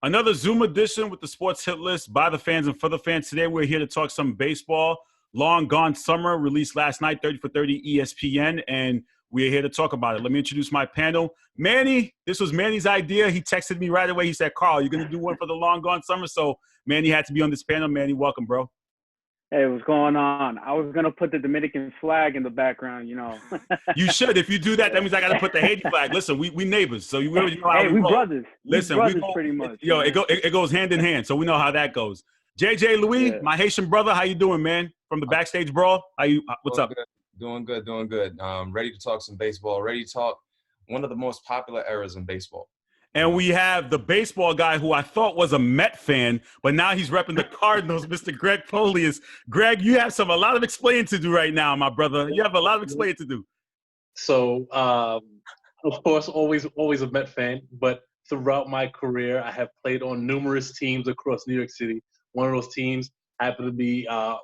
Another Zoom edition with the Sports Hit List by the fans and for the fans. Today we're here to talk some baseball. Long Gone Summer, released last night, 30 for 30 ESPN, and we're here to talk about it. Let me introduce my panel. Manny, this was Manny's idea. He texted me right away. He said, Carl, you're going to do one for the Long Gone Summer? So Manny had to be on this panel. Manny, welcome, bro. Hey, what's going on? I was gonna put the Dominican flag in the background, you know. You should. If you do that, that means I got to put the Haiti flag. Listen, we neighbors, so you know how Hey, we roll. brothers. Listen, we brothers we go, pretty much. yo, it goes hand in hand, so we know how that goes. JJ Louis, my Haitian brother, how you doing, man? From the backstage brawl, what's up? Doing good. Ready to talk some baseball. Ready to talk one of the most popular eras in baseball. And we have the baseball guy who I thought was a Met fan, but now he's repping the Cardinals, Mr. Greg Polius. Greg, you have a lot of explaining to do right now, my brother. You have a lot of explaining to do. So, of course, always a Met fan, but throughout my career, I have played on numerous teams across New York City. One of those teams happened to be a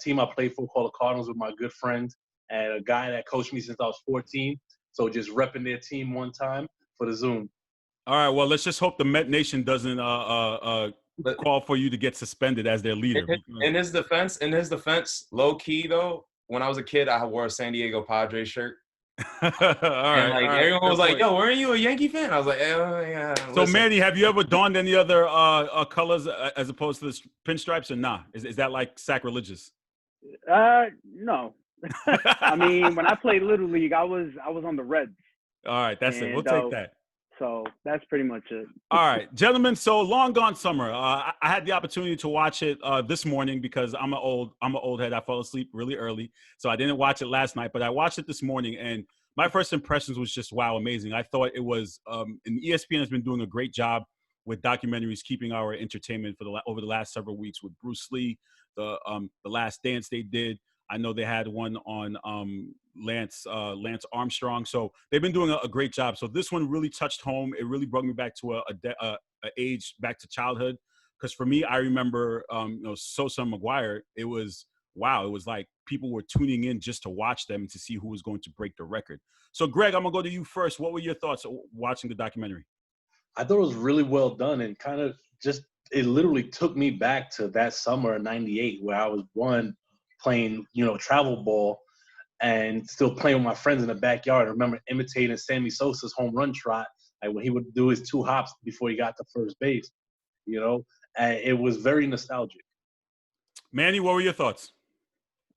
team I played for called the Cardinals with my good friend and a guy that coached me since I was 14. So just repping their team one time for the Zoom. All right, well, let's just hope the Met Nation doesn't call for you to get suspended as their leader. In his defense, low key though, when I was a kid, I wore a San Diego Padres shirt. Everyone was like, "Yo, weren't you a Yankee fan?" I was like, "Yeah." So, Manny, have you ever donned any other colors as opposed to the pinstripes, or nah? Is that like sacrilegious? No. I mean, when I played Little League, I was on the Reds. All right, that's it. We'll take that. So that's pretty much it. All right, gentlemen. So Long Gone Summer. I had the opportunity to watch it this morning because I'm an old head. I fell asleep really early, so I didn't watch it last night. But I watched it this morning, and my first impressions was just wow, amazing. I thought it was. And ESPN has been doing a great job with documentaries, keeping our entertainment over the last several weeks with Bruce Lee, the Last Dance they did. I know they had one on Lance Armstrong. So they've been doing a great job. So this one really touched home. It really brought me back to a age, back to childhood. Because for me, I remember Sosa and McGwire. It was wow. It was like people were tuning in just to watch them and to see who was going to break the record. So Greg, I'm gonna go to you first. What were your thoughts watching the documentary? I thought it was really well done and kind of just it literally took me back to that summer of '98 where I was playing, travel ball and still playing with my friends in the backyard. I remember imitating Sammy Sosa's home run trot, like when he would do his 2 hops before he got to first base, and it was very nostalgic. Manny, what were your thoughts?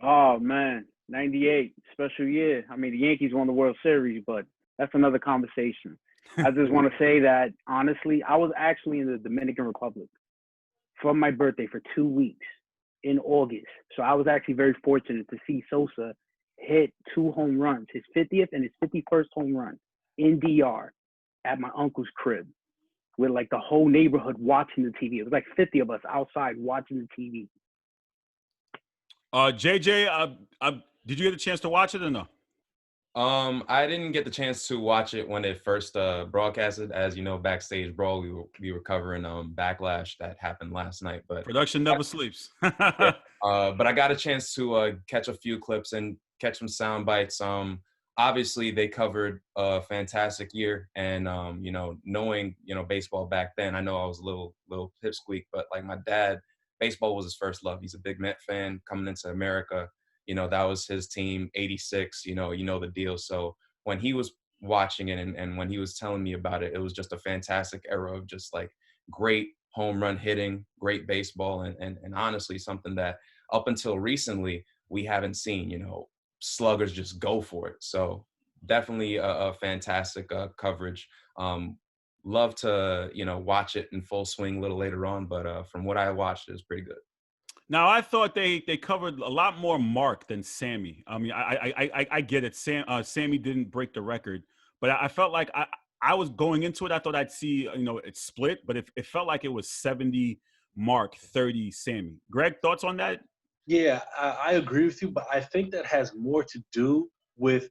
Oh, man, 98, special year. I mean, the Yankees won the World Series, but that's another conversation. I just want to say that, honestly, I was actually in the Dominican Republic for my birthday for 2 weeks. In August. So I was actually very fortunate to see Sosa hit 2 home runs, his 50th and his 51st home run in DR at my uncle's crib with like the whole neighborhood watching the TV. It was like 50 of us outside watching the TV. JJ, did you get a chance to watch it or no? I didn't get the chance to watch it when it first broadcasted. As you know, backstage brawl, we were covering backlash that happened last night. But production never sleeps. But I got a chance to catch a few clips and catch some sound bites. Obviously, they covered a fantastic year, and knowing baseball back then, I know I was a little pipsqueak, but like my dad, baseball was his first love. He's a big Met fan coming into America. That was his team, 86, the deal. So when he was watching it and when he was telling me about it, it was just a fantastic era of just like great home run hitting, great baseball, and honestly, something that up until recently, we haven't seen, sluggers just go for it. So definitely a fantastic coverage. Love to, watch it in full swing a little later on, but from what I watched, it was pretty good. Now, I thought they covered a lot more Mark than Sammy. I mean, I get it. Sammy didn't break the record, but I felt like I was going into it. I thought I'd see, it split, but it felt like it was 70 Mark, 30 Sammy. Greg, thoughts on that? Yeah, I agree with you, but I think that has more to do with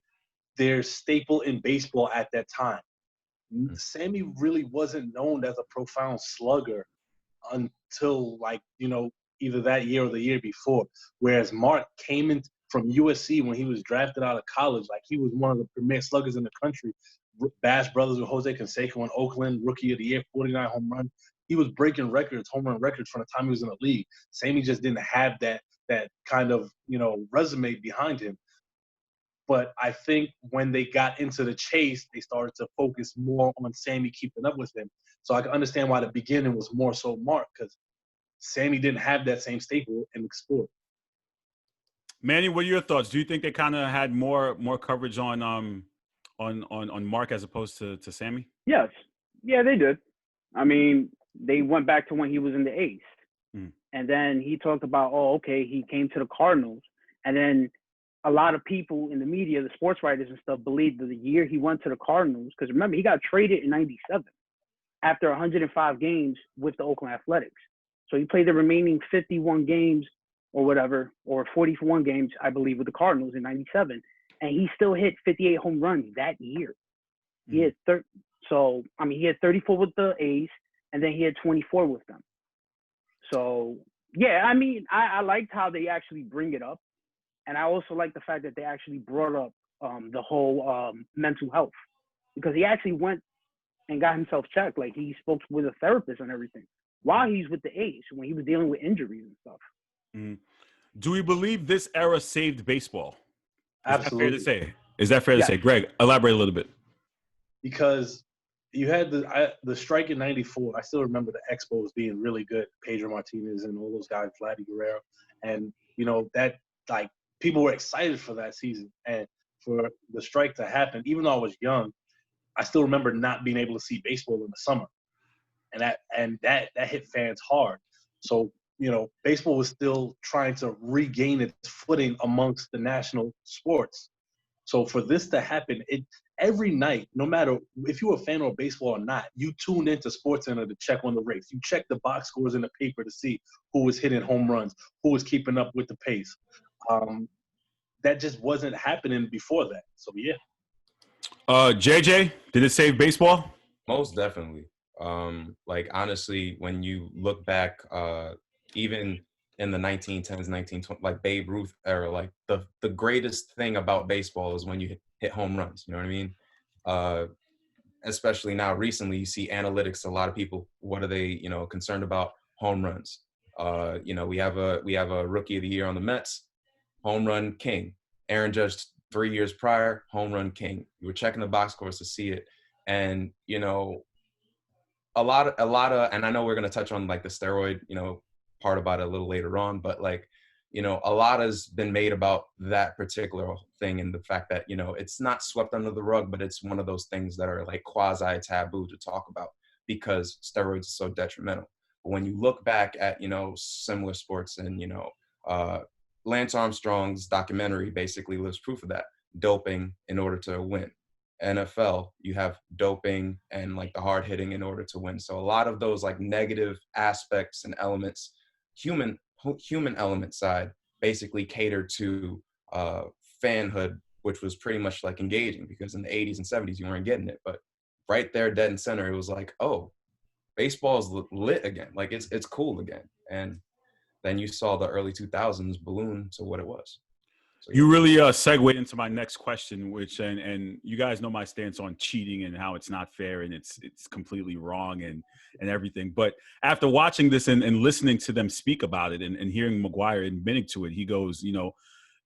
their staple in baseball at that time. Sammy really wasn't known as a profound slugger until either that year or the year before. Whereas Mark came in from USC when he was drafted out of college, like he was one of the premier sluggers in the country. Bash Brothers with Jose Canseco in Oakland, Rookie of the Year, 49 home run. He was breaking records, home run records from the time he was in the league. Sammy just didn't have that kind of, resume behind him. But I think when they got into the chase, they started to focus more on Sammy keeping up with him. So I can understand why the beginning was more so Mark, because Sammy didn't have that same staple in the sport. Manny, what are your thoughts? Do you think they kind of had more coverage on Mark as opposed to Sammy? Yes. Yeah, they did. I mean, they went back to when he was in the A's. And then he talked about, he came to the Cardinals. And then a lot of people in the media, the sports writers and stuff, believed that the year he went to the Cardinals, because remember, he got traded in 97 after 105 games with the Oakland Athletics. So he played the remaining 51 games or whatever, or 41 games, I believe, with the Cardinals in 97. And he still hit 58 home runs that year. He had he had 34 with the A's, and then he had 24 with them. So, yeah, I mean, I liked how they actually bring it up. And I also like the fact that they actually brought up the whole mental health, because he actually went and got himself checked. Like, he spoke with a therapist and everything while he's with the A's when he was dealing with injuries and stuff. Do we believe this era saved baseball? Absolutely. Is that fair to say? Greg, elaborate a little bit. Because you had the strike in 94. I still remember the Expos being really good. Pedro Martinez and all those guys, Vladdy Guerrero. And, that, like, people were excited for that season. And for the strike to happen, even though I was young, I still remember not being able to see baseball in the summer. And that hit fans hard. So, baseball was still trying to regain its footing amongst the national sports. So for this to happen, every night, no matter if you're a fan of baseball or not, you tune into SportsCenter to check on the race. You check the box scores in the paper to see who was hitting home runs, who was keeping up with the pace. That just wasn't happening before that. So, yeah. JJ, did it save baseball? Most definitely. Honestly, when you look back, even in the 1910s, 1920s, like Babe Ruth era, like the greatest thing about baseball is when you hit home runs. You know what I mean? Especially now, recently, you see analytics. A lot of people, what are they, concerned about? Home runs. We have a rookie of the year on the Mets, home run king. Aaron Judge 3 years prior, home run king. You were checking the box scores to see it, and a lot of, and I know we're gonna touch on like the steroid, part about it a little later on, but like, a lot has been made about that particular thing and the fact that, it's not swept under the rug, but it's one of those things that are like quasi taboo to talk about because steroids are so detrimental. But when you look back at, similar sports and, Lance Armstrong's documentary basically lives proof of that. Doping in order to win. NFL, you have doping and like the hard hitting in order to win. So a lot of those like negative aspects and elements, human element side, basically catered to fanhood, which was pretty much like engaging, because in the 80s and 70s you weren't getting it, but right there dead in center it was like, oh, baseball is lit again, like it's cool again. And then you saw the early 2000s balloon to what it was. So, you really segued into my next question, which and you guys know my stance on cheating and how it's not fair and it's completely wrong and everything. But after watching this and listening to them speak about it and hearing McGwire admitting to it, he goes,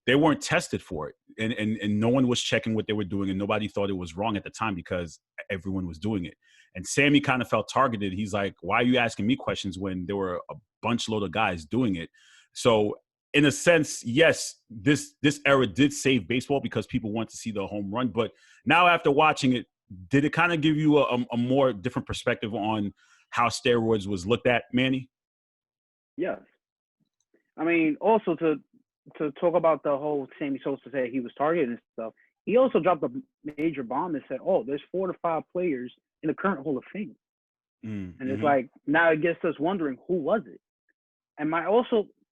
they weren't tested for it, and no one was checking what they were doing, and nobody thought it was wrong at the time because everyone was doing it. And Sammy kind of felt targeted. He's like, why are you asking me questions when there were a bunch load of guys doing it? So in a sense, yes, this era did save baseball because people want to see the home run. But now after watching it, did it kind of give you a more different perspective on how steroids was looked at, Manny? Yes. I mean, also to talk about the whole Sammy Sosa said he was targeted and stuff, he also dropped a major bomb and said, there's 4 to 5 players in the current Hall of Fame. And it's like, now it gets us wondering, who was it? And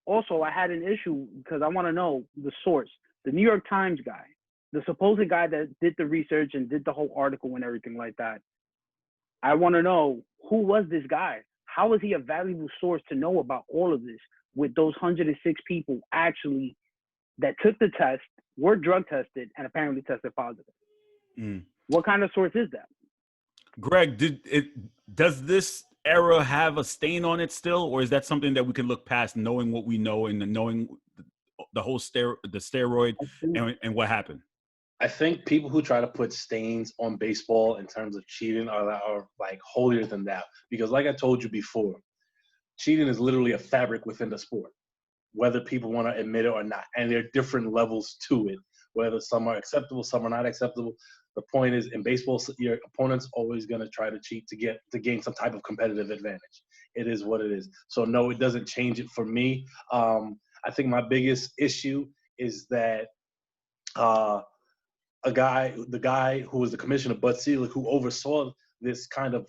also, I had an issue because I want to know the source, the New York Times guy, the supposed guy that did the research and did the whole article and everything like that. I want to know, who was this guy? How is he a valuable source to know about all of this with those 106 people actually that took the test, were drug tested, and apparently tested positive? What kind of source is that? Greg, does this era have a stain on it still, or is that something that we can look past, knowing what we know and knowing the whole steroid and what happened? I think people who try to put stains on baseball in terms of cheating are like holier than thou. Because like I told you before, cheating is literally a fabric within the sport, whether people want to admit it or not. And there are different levels to it, whether some are acceptable, some are not acceptable. The point is, in baseball, your opponent's always going to try to cheat to gain some type of competitive advantage. It is what it is. So no, it doesn't change it for me. I think my biggest issue is that the guy who was the commissioner, Bud Selig, who oversaw this kind of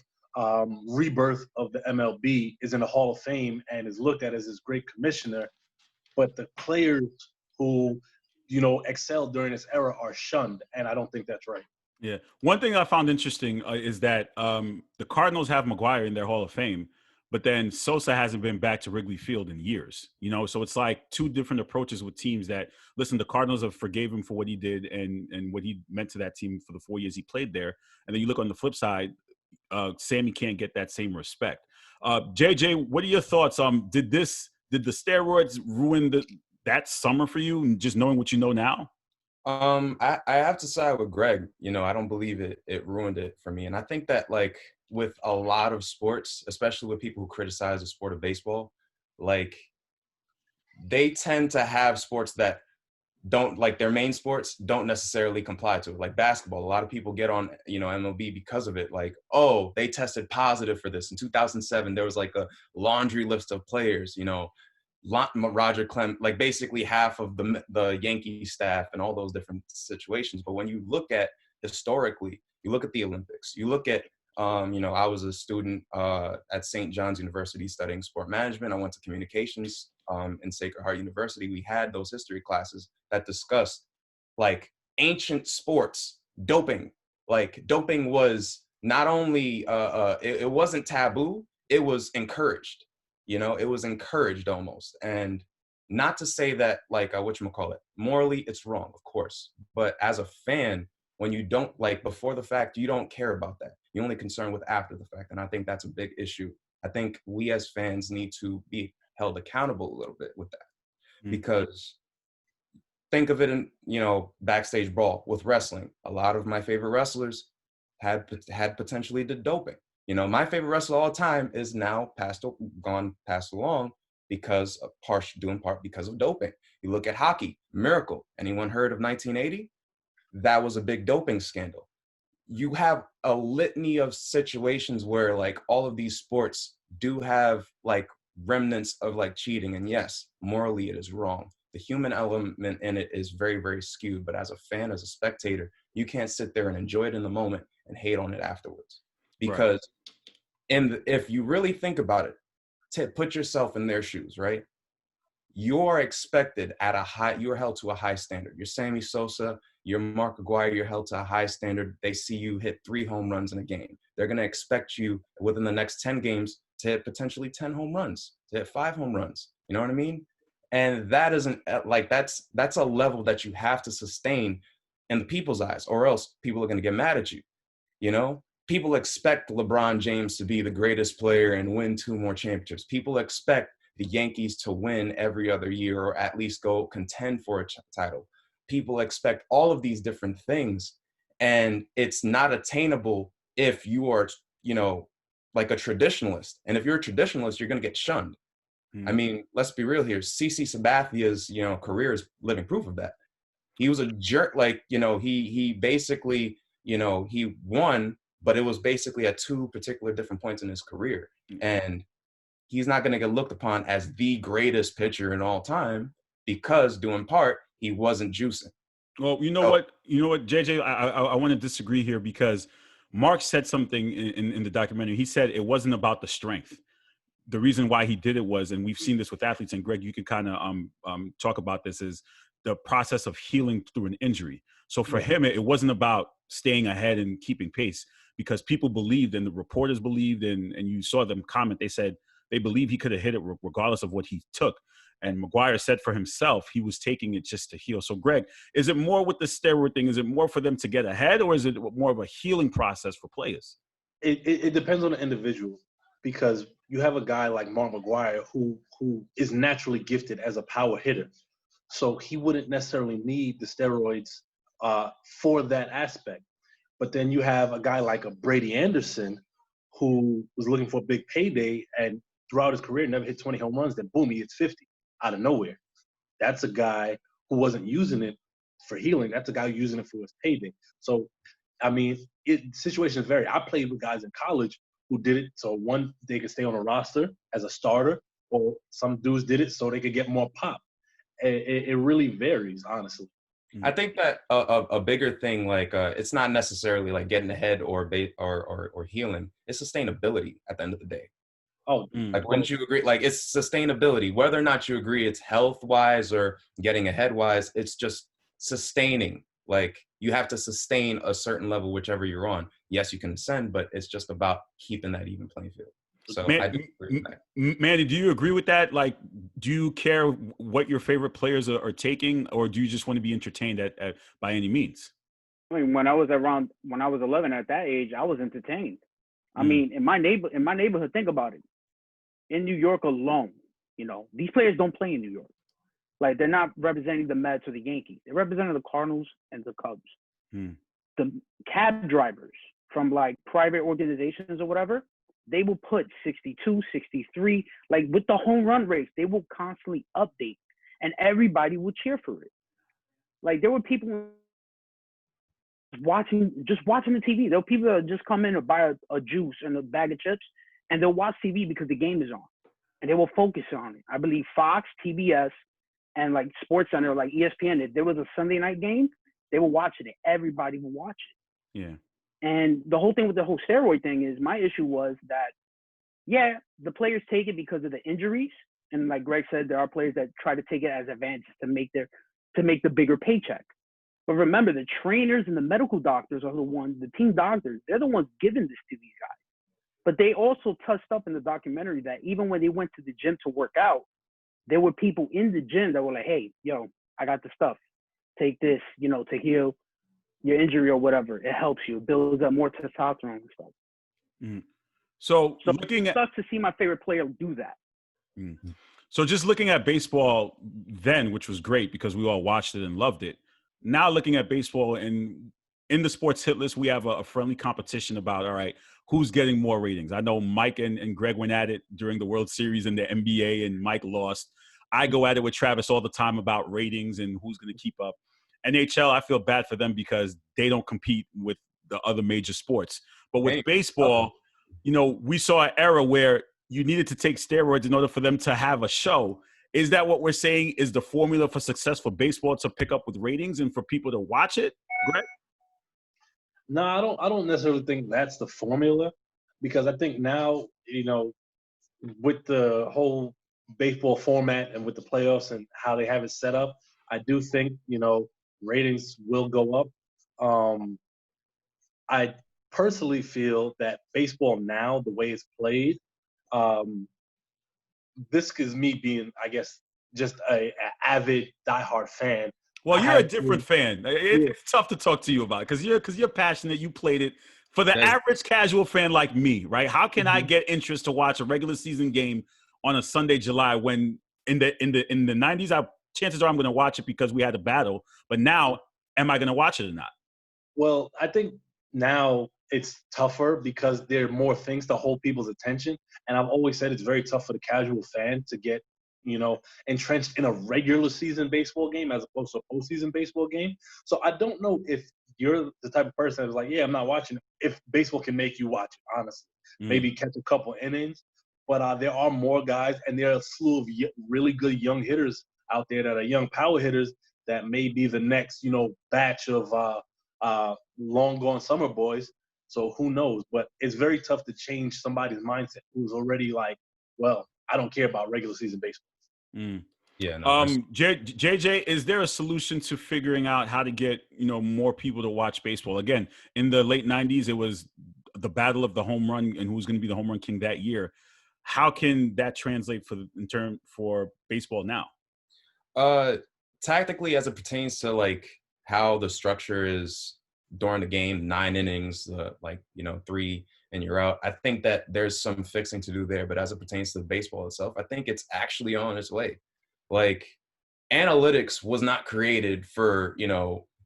rebirth of the MLB, is in the Hall of Fame and is looked at as this great commissioner. But the players who, excelled during this era are shunned, and I don't think that's right. Yeah. One thing I found interesting is that the Cardinals have McGwire in their Hall of Fame, but then Sosa hasn't been back to Wrigley Field in years, so it's like two different approaches with teams that, listen, the Cardinals have forgave him for what he did and what he meant to that team for the 4 years he played there. And then you look on the flip side, Sammy can't get that same respect. JJ, what are your thoughts? Did the steroids ruin that summer for you, and just knowing what you know now? I have to side with Greg. I don't believe it ruined it for me. And I think that, like, with a lot of sports, especially with people who criticize the sport of baseball, like, they tend to have sports that don't, like, their main sports don't necessarily comply to it. Like basketball, a lot of people get on, MLB because of it. Like, oh, they tested positive for this. In 2007, there was like a laundry list of players, Roger Clemens, like basically half of the Yankee staff and all those different situations. But when you look at historically, you look at the Olympics, you look at, I was a student at St. John's University studying sport management. I went to communications in Sacred Heart University. We had those history classes that discussed, like, ancient sports, doping. Like, doping was not only, it wasn't taboo, it was encouraged. It was encouraged almost. And not to say that, like, whatchamacallit, morally it's wrong, of course. But as a fan, when you don't, like, before the fact, you don't care about that. You're only concerned with after the fact. And I think that's a big issue. I think we as fans need to be held accountable a little bit with that. Because think of it in, backstage brawl with wrestling. A lot of my favorite wrestlers had potentially did doping. My favorite wrestler of all time is now passed along because of due in part because of doping. You look at hockey, Miracle. Anyone heard of 1980? That was a big doping scandal. You have a litany of situations where, like, all of these sports do have, like, remnants of, like, cheating. And yes, morally it is wrong. The human element in it is very, very skewed. But as a fan, as a spectator, you can't sit there and enjoy it in the moment and hate on it afterwards. Because if you really think about it, put yourself in their shoes, right? You're expected you're held to a high standard. You're Sammy Sosa, you're Mark McGwire, you're held to a high standard. They see you hit 3 home runs in a game. They're going to expect you within the next 10 games to hit potentially 10 home runs, to hit 5 home runs. You know what I mean? And that isn't, like, that's a level that you have to sustain in the people's eyes, or else people are going to get mad at you. People expect LeBron James to be the greatest player and win 2 more championships. People expect the Yankees to win every other year, or at least go contend for a title. People expect all of these different things, and it's not attainable if you are, like, a traditionalist. And if you're a traditionalist, you're going to get shunned. I mean, let's be real here. CC Sabathia's, career is living proof of that. He was a jerk. Like, he basically, he won, but it was basically at 2 particular different points in his career. And he's not going to get looked upon as the greatest pitcher in all time because, due in part, he wasn't juicing. Well, you know what, JJ, I want to disagree here, because Mark said something in the documentary. He said it wasn't about the strength. The reason why he did it was, and we've seen this with athletes, and Greg, you can kind of talk about this, is the process of healing through an injury. So for him, it wasn't about staying ahead and keeping pace, because people believed, and the reporters believed, and you saw them comment, they said they believed he could have hit it regardless of what he took. And McGwire said for himself, he was taking it just to heal. So, Greg, is it more with the steroid thing? Is it more for them to get ahead, or is it more of a healing process for players? It depends on the individual, because you have a guy like Mark McGwire who is naturally gifted as a power hitter. So he wouldn't necessarily need the steroids for that aspect. But then you have a guy like a Brady Anderson who was looking for a big payday and throughout his career never hit 20 home runs. Then boom, he hits 50 out of nowhere. That's a guy who wasn't using it for healing. That's a guy using it for his payday. So, I mean, situations vary. I played with guys in college who did it so one, they could stay on a roster as a starter, or some dudes did it so they could get more pop. It really varies, honestly. I think that a bigger thing, like it's not necessarily like getting ahead or healing. It's sustainability at the end of the day. Oh, like wouldn't you agree? Like it's sustainability, whether or not you agree it's health wise or getting ahead wise. It's just sustaining. Like you have to sustain a certain level, whichever you're on. Yes, you can ascend, but it's just about keeping that even playing field. So I do agree with that. Manny, do you agree with that? Like, do you care what your favorite players are taking, or do you just want to be entertained at by any means? I mean, when I was 11 at that age, I was entertained. I mean, in my neighborhood, think about it. In New York alone, these players don't play in New York. Like, they're not representing the Mets or the Yankees. They're representing the Cardinals and the Cubs. The cab drivers from like private organizations or whatever, they will put 62, 63, like with the home run race, they will constantly update and everybody will cheer for it. Like there were people watching the TV. There were people that just come in and buy a juice and a bag of chips and they'll watch TV because the game is on and they will focus on it. I believe Fox, TBS, and like Sports Center, like ESPN, if there was a Sunday night game, they were watching it. Everybody will watch it. Yeah. And the whole thing with the whole steroid thing is my issue was that, yeah, the players take it because of the injuries. And like Greg said, there are players that try to take it as advantage to make the bigger paycheck. But remember, the trainers and the medical doctors are the team doctors, they're the ones giving this to these guys. But they also touched up in the documentary that even when they went to the gym to work out, there were people in the gym that were like, hey, yo, I got the stuff. Take this, to heal your injury or whatever. It helps you. It builds up more testosterone and stuff. Mm. So it sucks to see my favorite player do that. Mm-hmm. So just looking at baseball then, which was great because we all watched it and loved it. Now looking at baseball and in the sports hit list, we have a friendly competition about, all right, who's getting more ratings. I know Mike and Greg went at it during the World Series in the NBA and Mike lost. I go at it with Travis all the time about ratings and who's going to keep up. NHL, I feel bad for them because they don't compete with the other major sports. But with baseball, we saw an era where you needed to take steroids in order for them to have a show. Is that what we're saying is the formula for success for baseball, to pick up with ratings and for people to watch it? Greg? No, I don't necessarily think that's the formula, because I think now, with the whole baseball format and with the playoffs and how they have it set up, I do think, ratings will go up. I personally feel that baseball now, the way it's played, this is me being, I guess, just a avid diehard fan. Well, you're a different fan. It's tough to talk to you about because you're passionate. You played it. For the average casual fan like me, right? How can I get interest to watch a regular season game on a Sunday, July, when in the 90s, chances are I'm going to watch it because we had a battle. But now, am I going to watch it or not? Well, I think now it's tougher because there are more things to hold people's attention. And I've always said it's very tough for the casual fan to get, entrenched in a regular season baseball game as opposed to a postseason baseball game. So I don't know if you're the type of person that's like, yeah, I'm not watching it, if baseball can make you watch it, honestly. Maybe catch a couple innings. But there are more guys, and there are a slew of really good young hitters out there that are young power hitters that may be the next, batch of long gone summer boys. So who knows? But it's very tough to change somebody's mindset who's already like, well, I don't care about regular season baseball. Yeah. No, JJ, is there a solution to figuring out how to get more people to watch baseball? Again, in the late 90s, it was the battle of the home run and who's going to be the home run king that year. How can that translate for baseball now? Tactically, as it pertains to like how the structure is during the game, 9 innings, like, 3 and you're out. I think that there's some fixing to do there, but as it pertains to baseball itself, I think it's actually on its way. Like, analytics was not created for,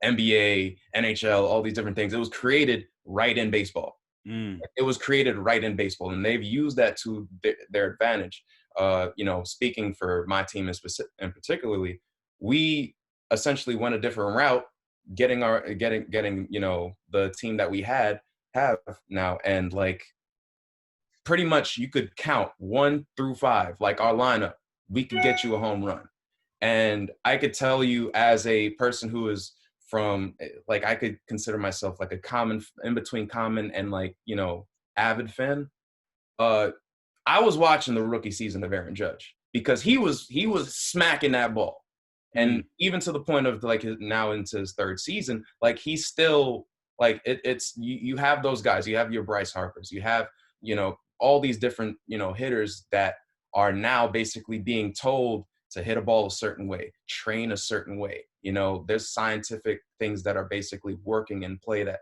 NBA, NHL, all these different things. It was created right in baseball. It was created right in baseball, and they've used that to their advantage. Speaking for my team and particularly, we essentially went a different route, getting the team that we have now, and like pretty much you could count 1 through 5, like our lineup, we could get you a home run. And I could tell you, as a person who is from, like, I could consider myself like a common, in between common and like, avid fan. I was watching the rookie season of Aaron Judge because he was smacking that ball. And even to the point of like now into his 3rd season, like he's still like it's you have those guys, you have your Bryce Harpers, you have, all these different, hitters that are now basically being told to hit a ball a certain way, train a certain way. There's scientific things that are basically working in play that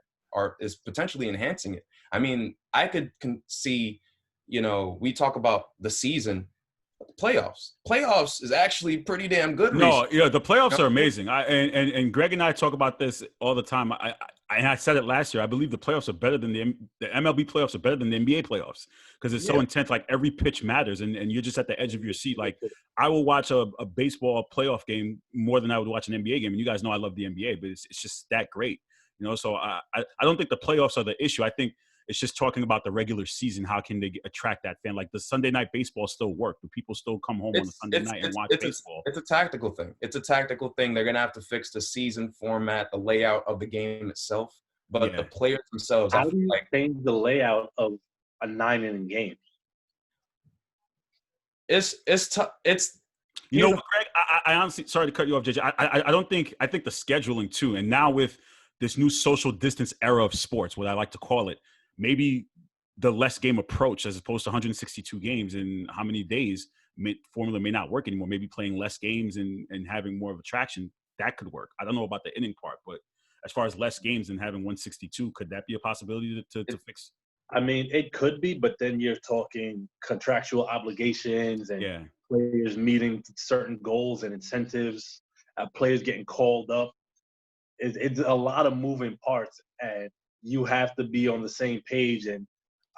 is potentially enhancing it. I mean, I could see, we talk about the season, playoffs is actually pretty damn good. No, yeah, the playoffs are amazing. And Greg and I talk about this all the time. I said it last year. I believe the playoffs are better than the MLB playoffs are better than the NBA playoffs because it's so intense. Like every pitch matters, and you're just at the edge of your seat. Like I will watch a baseball playoff game more than I would watch an NBA game. And you guys know I love the NBA, but it's just that great, So I don't think the playoffs are the issue. I think it's just talking about the regular season. How can they attract that fan? Like, the Sunday night baseball still work? Do people still come home on a Sunday night and watch baseball? It's a tactical thing. They're going to have to fix the season format, the layout of the game itself. But the players themselves, how do you change the layout of a 9-inning game? It's tough. Greg, I honestly, sorry to cut you off, JJ. I think the scheduling too, and now with this new social distance era of sports, what I like to call it, maybe the less game approach as opposed to 162 games in how many days, formula may not work anymore. Maybe playing less games and having more of attraction, that could work. I don't know about the inning part, but as far as less games and having 162, could that be a possibility to fix? I mean, it could be, but then you're talking contractual obligations and players meeting certain goals and incentives, players getting called up. It's a lot of moving parts, and you have to be on the same page. And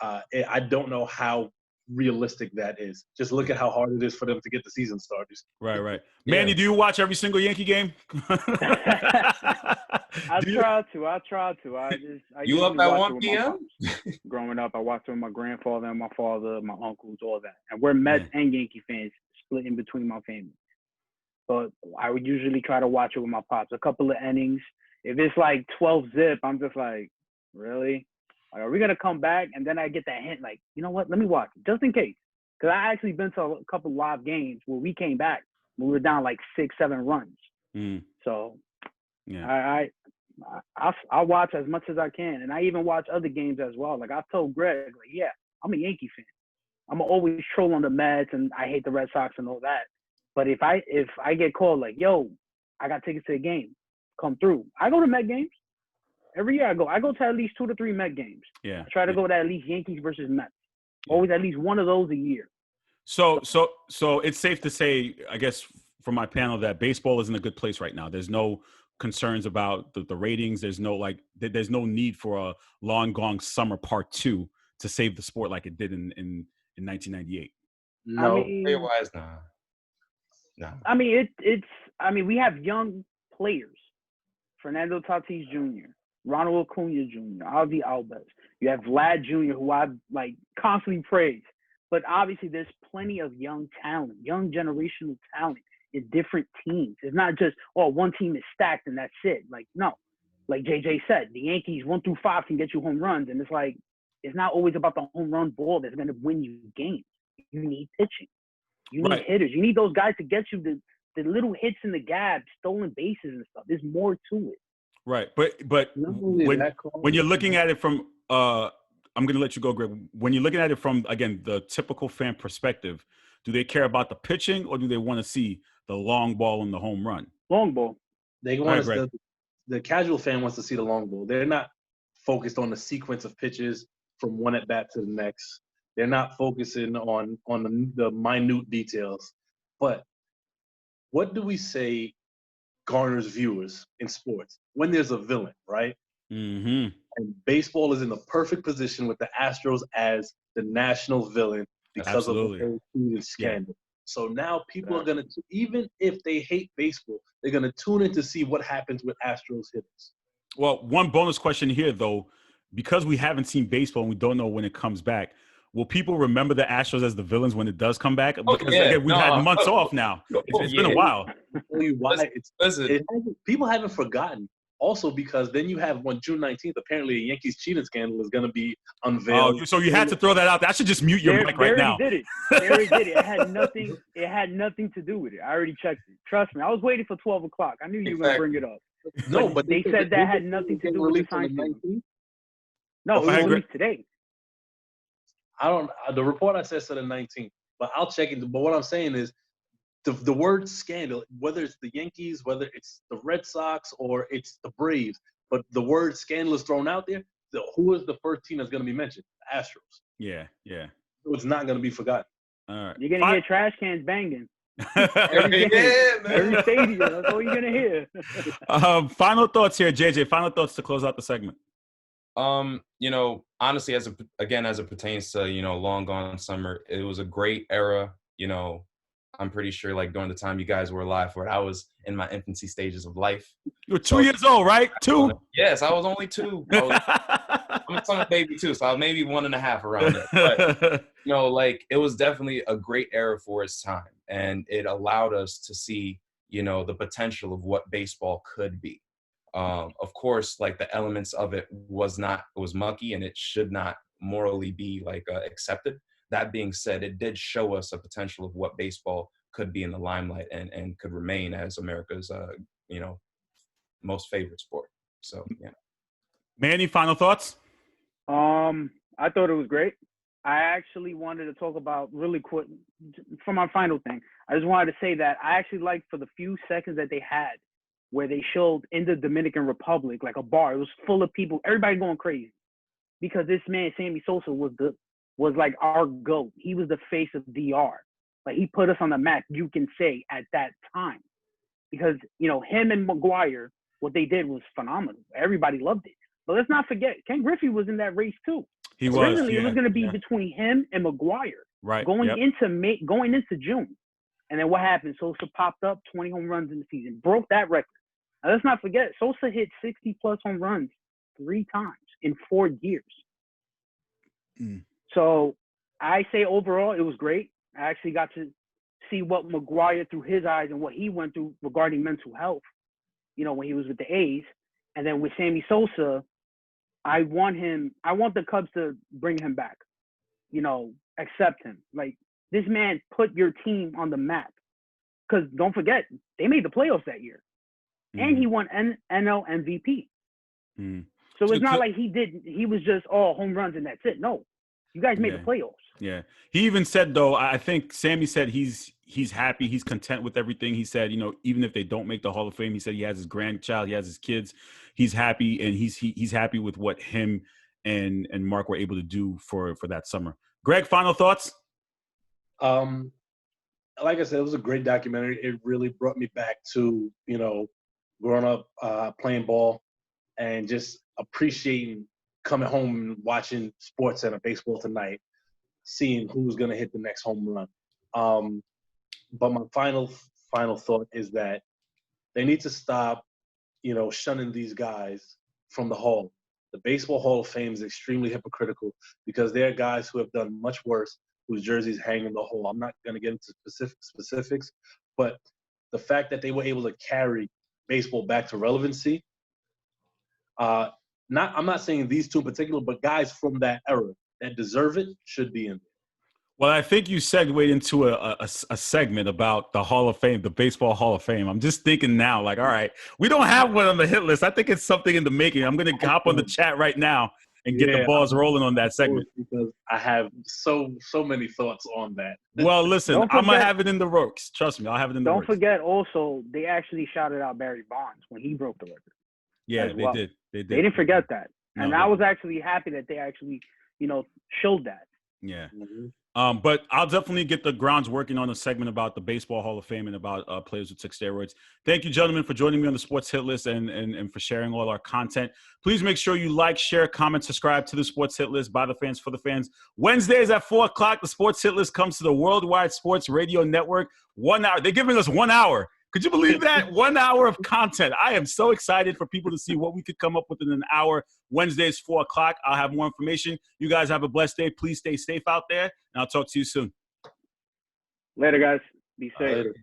I don't know how realistic that is. Just look at how hard it is for them to get the season started. Right. Manny, do you watch every single Yankee game? I try to. You up at 1 p.m.? Growing up, I watched with my grandfather and my father, my uncles, all that. And we're Mets and Yankee fans, split in between my family. But I would usually try to watch it with my pops. A couple of innings. If it's like 12-zip, I'm just like, really? Like, are we going to come back? And then I get that hint, like, you know what? Let me watch it, just in case. Because I actually been to a couple live games where we came back when we were down like 6-7 runs. So I'll watch as much as I can. And I even watch other games as well. Like, I've told Greg, like, yeah, I'm a Yankee fan. I'm always troll on the Mets, and I hate the Red Sox and all that. But if I get called like, yo, I got tickets to the game, come through. I go to Met games. Every year I go to at least 2 to 3 Met games. Yeah. I try to go to at least Yankees versus Mets. Always at least one of those a year. So it's safe to say, I guess, from my panel, that baseball is in a good place right now. There's no concerns about the ratings. There's no need for a long gone summer part 2 to save the sport like it did in 1998. No, player-wise, nah. I mean, we have young players. Fernando Tatis Jr., Ronald Acuna Jr., Ozzie Albies. You have Vlad Jr., who I constantly praise. But obviously, there's plenty of young talent, young generational talent in different teams. It's not just, one team is stacked and that's it. Like, no. Like JJ said, the Yankees 1 through 5 can get you home runs. And it's like, it's not always about the home run ball that's going to win you games. You need pitching. You need hitters. You need those guys to get you the little hits in the gap, stolen bases and stuff. There's more to it. Right. But when you're looking at it from I'm going to let you go, Greg. When you're looking at it from, again, the typical fan perspective, do they care about the pitching or do they want to see the long ball and the home run. Long ball. They want us the casual fan wants to see the long ball. They're not focused on the sequence of pitches from one at bat to the next. They're not focusing on the minute details. But what do we say garners viewers in sports? When there's a villain, right? Mm-hmm. And baseball is in the perfect position with the Astros as the national villain because of the whole Cleveland scandal. So now people are going to, even if they hate baseball, they're going to tune in to see what happens with Astros hitters. Well, one bonus question here, though, because we haven't seen baseball and we don't know when it comes back, will people remember the Astros as the villains when it does come back? Because again, we've had months off now. It's been a while. I'll tell you why. People haven't forgotten. Also, because then you have on June 19th, apparently a Yankees cheating scandal is going to be unveiled. Oh, so you had to throw that out there. I should just mute your mic right now. They already did it. It had nothing to do with it. I already checked it. Trust me. I was waiting for 12 o'clock. I knew you were going to bring it up. No, but they said that had nothing to do with the signing. No, it was released today. The report I said the 19th, but I'll check it. But what I'm saying is, the word scandal, whether it's the Yankees, whether it's the Red Sox, or it's the Braves, but the word scandal is thrown out there, who is the first team that's going to be mentioned? The Astros. Yeah. So it's not going to be forgotten. All right. You're going to hear trash cans banging. Every stadium. That's all you're going to hear. Final thoughts here, JJ. Final thoughts to close out the segment. Honestly, as it pertains to, long gone summer, it was a great era. I'm pretty sure, like, during the time you guys were alive for it, I was in my infancy stages of life. You were 2 years old, right? 2? Yes, I was only 2. I'm a summer baby, too, so I was maybe 1.5 around there. But, it was definitely a great era for its time. And it allowed us to see, the potential of what baseball could be. Of course, like, the elements of it was mucky, and it should not morally be, accepted. That being said, it did show us a potential of what baseball could be in the limelight and could remain as America's, most favorite sport. So, yeah. Manny, final thoughts? I thought it was great. I actually wanted to talk about really quick for my final thing. I just wanted to say that I actually liked for the few seconds that they had where they showed in the Dominican Republic, like a bar, it was full of people, everybody going crazy because this man, Sammy Sosa, was like our GOAT. He was the face of DR. Like, he put us on the map, you can say, at that time. Because, him and McGwire, what they did was phenomenal. Everybody loved it. But let's not forget, Ken Griffey was in that race too. He was. Originally, it was going to be between him and McGwire. Right. Going into June. And then what happened? Sosa popped up, 20 home runs in the season. Broke that record. Now, let's not forget, Sosa hit 60-plus home runs 3 times in 4 years. Mm. So I say overall, it was great. I actually got to see what McGwire through his eyes and what he went through regarding mental health, when he was with the A's. And then with Sammy Sosa, I want the Cubs to bring him back, accept him. Like, this man put your team on the map. Because don't forget, they made the playoffs that year. Mm. And he won NL MVP. Mm. So it's not like he was just home runs and that's it. No. You guys made the playoffs. Yeah. He even said, though, I think Sammy said he's happy. He's content with everything. He said, even if they don't make the Hall of Fame, he said he has his grandchild, he has his kids. He's happy, and he's happy with what him and Mark were able to do for that summer. Greg, final thoughts? Like I said, it was a great documentary. It really brought me back to, growing up playing ball and just appreciating coming home and watching Sports Center, Baseball Tonight, seeing who's going to hit the next home run. But my final thought is that they need to stop, shunning these guys from the Hall. The Baseball Hall of Fame is extremely hypocritical because there are guys who have done much worse whose jerseys hang in the Hall. I'm not going to get into specifics, but the fact that they were able to carry baseball back to relevancy, I'm not saying these two in particular, but guys from that era that deserve it should be in there. Well, I think you segued into a segment about the Hall of Fame, the Baseball Hall of Fame. I'm just thinking now, like, all right, we don't have one on the hit list. I think it's something in the making. I'm going to hop on the chat right now and get the balls rolling on that segment. Because I have so many thoughts on that. Well, listen, I'm going to have it in the works. Trust me, I'll have it in the works. Don't forget also, they actually shouted out Barry Bonds when he broke the record. Yeah, they did. They didn't forget that. And No, I was actually happy that they actually, showed that. Yeah. Mm-hmm. But I'll definitely get the grounds working on a segment about the Baseball Hall of Fame and about players who took steroids. Thank you, gentlemen, for joining me on the Sports Hit List and for sharing all our content. Please make sure you like, share, comment, subscribe to the Sports Hit List by the fans for the fans. Wednesdays at 4 o'clock, the Sports Hit List comes to the Worldwide Sports Radio Network. 1 hour. They're giving us 1 hour. Could you believe that? 1 hour of content. I am so excited for people to see what we could come up with in an hour. Wednesdays, 4 o'clock. I'll have more information. You guys have a blessed day. Please stay safe out there, and I'll talk to you soon. Later, guys. Be safe. Later.